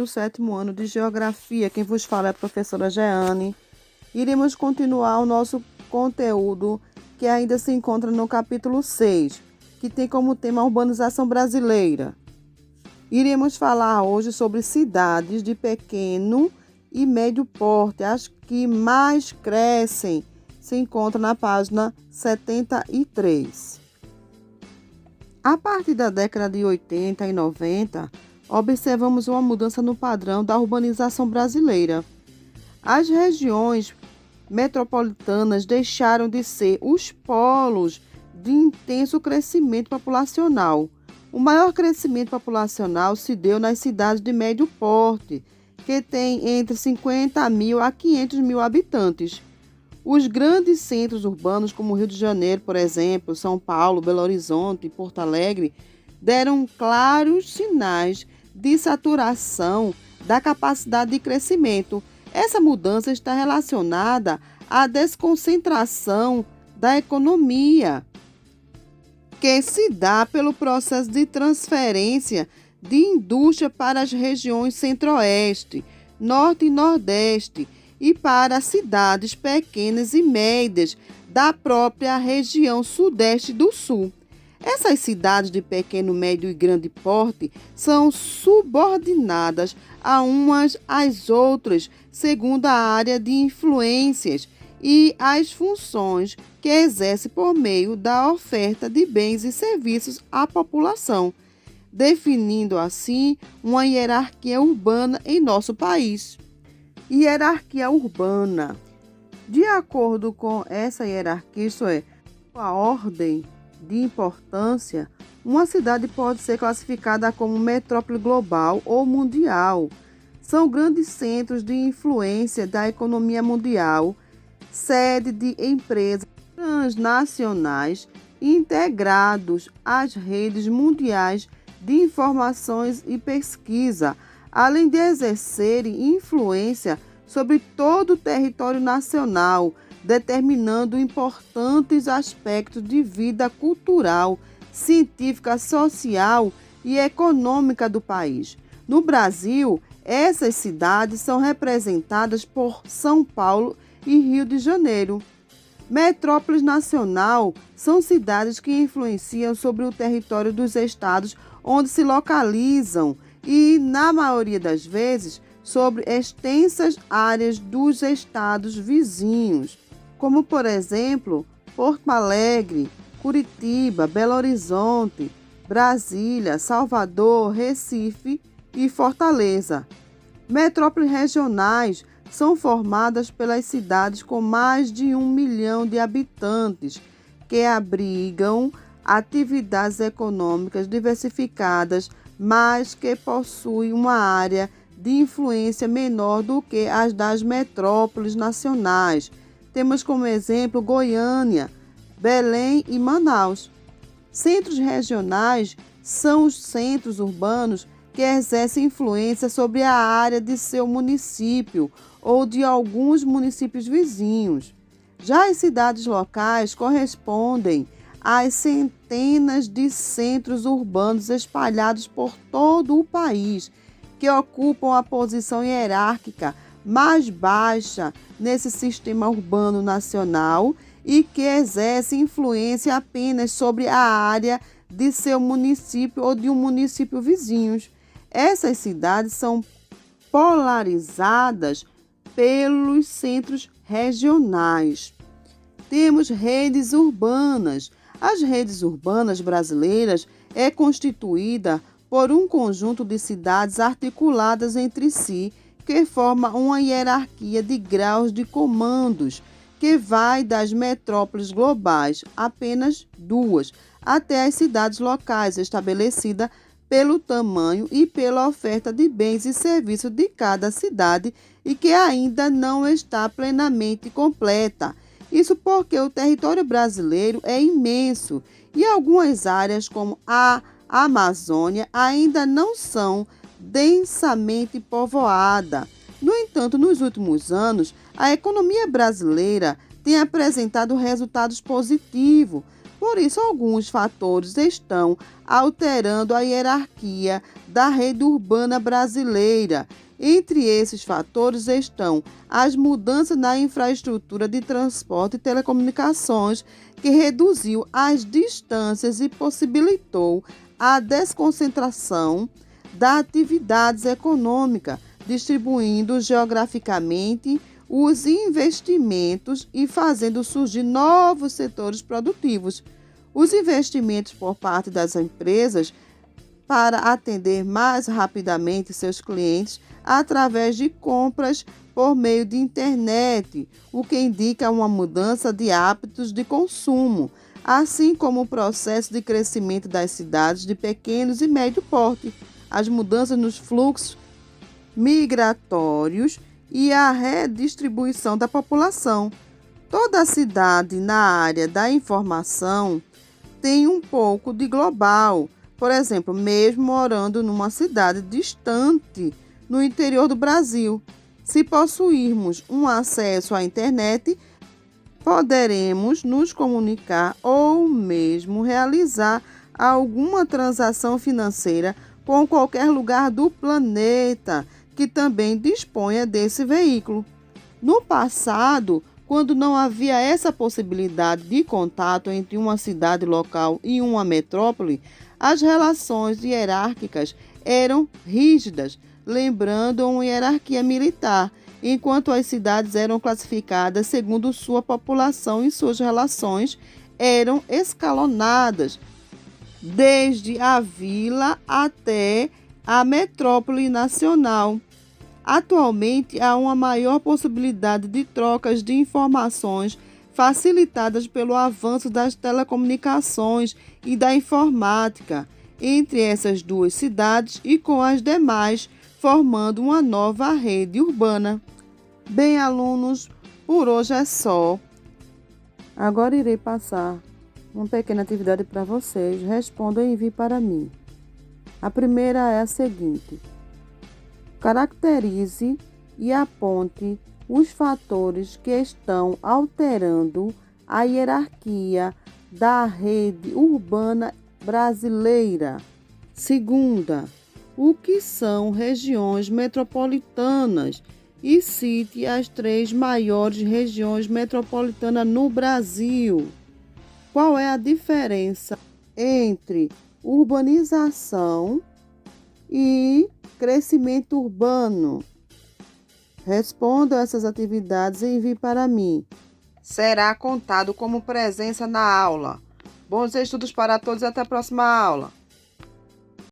7º ano de Geografia. Quem vos fala é a professora Jeane. Iremos continuar o nosso conteúdo que ainda se encontra no capítulo 6, que tem como tema a urbanização brasileira. Iremos falar hoje sobre cidades de pequeno e médio porte. As que mais crescem se encontram na página 73. A partir da década de 80 e 90, observamos uma mudança no padrão da urbanização brasileira. As regiões metropolitanas deixaram de ser os polos de intenso crescimento populacional. O maior crescimento populacional se deu nas cidades de médio porte, que têm entre 50 mil a 500 mil habitantes. Os grandes centros urbanos, como Rio de Janeiro, por exemplo, São Paulo, Belo Horizonte e Porto Alegre, deram claros sinais de saturação da capacidade de crescimento. Essa mudança está relacionada à desconcentração da economia, que se dá pelo processo de transferência de indústria para as regiões centro-oeste, norte e nordeste, e para cidades pequenas e médias da própria região sudeste do sul. Essas cidades de pequeno, médio e grande porte são subordinadas a umas às outras segundo a área de influências e as funções que exerce por meio da oferta de bens e serviços à população, definindo assim uma hierarquia urbana em nosso país. Hierarquia urbana. De acordo com essa hierarquia, isso é, a ordem de importância, uma cidade pode ser classificada como metrópole global ou mundial. São grandes centros de influência da economia mundial, sede de empresas transnacionais integrados às redes mundiais de informações e pesquisa, além de exercerem influência sobre todo o território nacional, determinando importantes aspectos de vida cultural, científica, social e econômica do país. No Brasil, essas cidades são representadas por São Paulo e Rio de Janeiro. Metrópoles nacional são cidades que influenciam sobre o território dos estados onde se localizam e, na maioria das vezes, sobre extensas áreas dos estados vizinhos, como, por exemplo, Porto Alegre, Curitiba, Belo Horizonte, Brasília, Salvador, Recife e Fortaleza. Metrópoles regionais são formadas pelas cidades com mais de 1 milhão de habitantes, que abrigam atividades econômicas diversificadas, mas que possuem uma área de influência menor do que as das metrópoles nacionais. Temos como exemplo Goiânia, Belém e Manaus. Centros regionais são os centros urbanos que exercem influência sobre a área de seu município ou de alguns municípios vizinhos. Já as cidades locais correspondem às centenas de centros urbanos espalhados por todo o país, que ocupam a posição hierárquica mais baixa nesse sistema urbano nacional e que exercem influência apenas sobre a área de seu município ou de um município vizinhos. Essas cidades são polarizadas pelos centros regionais. Temos redes urbanas. As redes urbanas brasileiras é constituída por um conjunto de cidades articuladas entre si, que forma uma hierarquia de graus de comandos, que vai das metrópoles globais, apenas 2, até as cidades locais, estabelecida pelo tamanho e pela oferta de bens e serviços de cada cidade e que ainda não está plenamente completa. Isso porque o território brasileiro é imenso e algumas áreas, como a Amazônia, ainda não são densamente povoadas. No entanto, nos últimos anos, a economia brasileira tem apresentado resultados positivos, Por isso, alguns fatores estão alterando a hierarquia da rede urbana brasileira. Entre esses fatores estão as mudanças na infraestrutura de transporte e telecomunicações, que reduziu as distâncias e possibilitou a desconcentração das atividades econômicas, distribuindo geograficamente os investimentos e fazendo surgir novos setores produtivos. Os investimentos por parte das empresas para atender mais rapidamente seus clientes através de compras por meio de internet, o que indica uma mudança de hábitos de consumo, assim como o processo de crescimento das cidades de pequenos e médio porte, as mudanças nos fluxos migratórios e a redistribuição da população. Toda cidade na área da informação tem um pouco de global. Por exemplo, mesmo morando numa cidade distante no interior do Brasil, se possuirmos um acesso à internet, poderemos nos comunicar ou mesmo realizar alguma transação financeira com qualquer lugar do planeta que também disponha desse veículo. No passado, quando não havia essa possibilidade de contato entre uma cidade local e uma metrópole, as relações hierárquicas eram rígidas, lembrando uma hierarquia militar, enquanto as cidades eram classificadas segundo sua população e suas relações eram escalonadas, desde a vila até a metrópole nacional. Atualmente, há uma maior possibilidade de trocas de informações facilitadas pelo avanço das telecomunicações e da informática entre essas duas cidades e com as demais, formando uma nova rede urbana. Bem, alunos, por hoje é só. Agora irei passar uma pequena atividade para vocês. Respondam e enviem para mim. A primeira é a seguinte: caracterize e aponte os fatores que estão alterando a hierarquia da rede urbana brasileira. Segunda, o que são regiões metropolitanas? E cite as 3 maiores regiões metropolitanas no Brasil. Qual é a diferença entre urbanização e crescimento urbano? Responda essas atividades e envie para mim. Será contado como presença na aula. Bons estudos para todos e até a próxima aula.